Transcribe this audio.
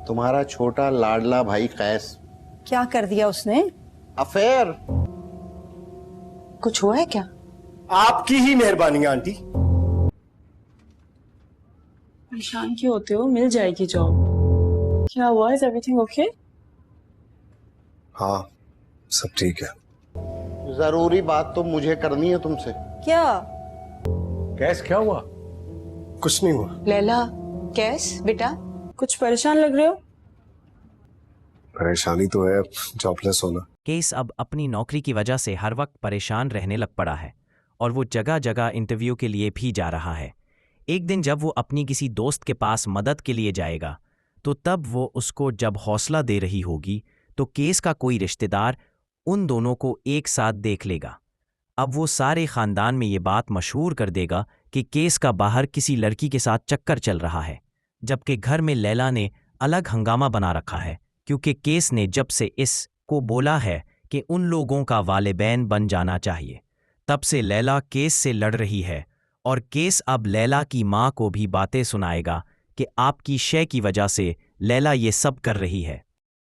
तुम्हारा छोटा लाडला भाई कैस। क्या कर दिया उसने? अफेयर। कुछ हुआ है क्या? आपकी ही मेहरबानी आंटी। परेशान क्यों होते हो? मिल जाएगी जॉब। क्या हुआ? Is everything okay? हाँ सब ठीक है। जरूरी बात तो मुझे करनी है तुमसे। क्या? कैस क्या हुआ? कुछ नहीं हुआ। लैला, कैस बेटा कुछ परेशान लग रहे हो? परेशानी तो है जॉबलेस होना। केस अब अपनी नौकरी की वजह से हर वक्त परेशान रहने लग पड़ा है और वो जगह जगह इंटरव्यू के लिए भी जा रहा है। एक दिन जब वो अपनी किसी दोस्त के पास मदद के लिए जाएगा तो तब वो उसको जब हौसला दे रही होगी तो केस का कोई रिश्तेदार उन दोनों को एक साथ देख लेगा। अब वो सारे खानदान में ये बात मशहूर कर देगा कि केस का बाहर किसी लड़की के साथ चक्कर चल रहा है, जबकि घर में लैला ने अलग हंगामा बना रखा है क्योंकि केस ने जब से इस को बोला है कि उन लोगों का वालिदैन बन जाना चाहिए, तब से लैला केस से लड़ रही है और केस अब लैला की माँ को भी बातें सुनाएगा कि आपकी शय की वजह से लैला ये सब कर रही है।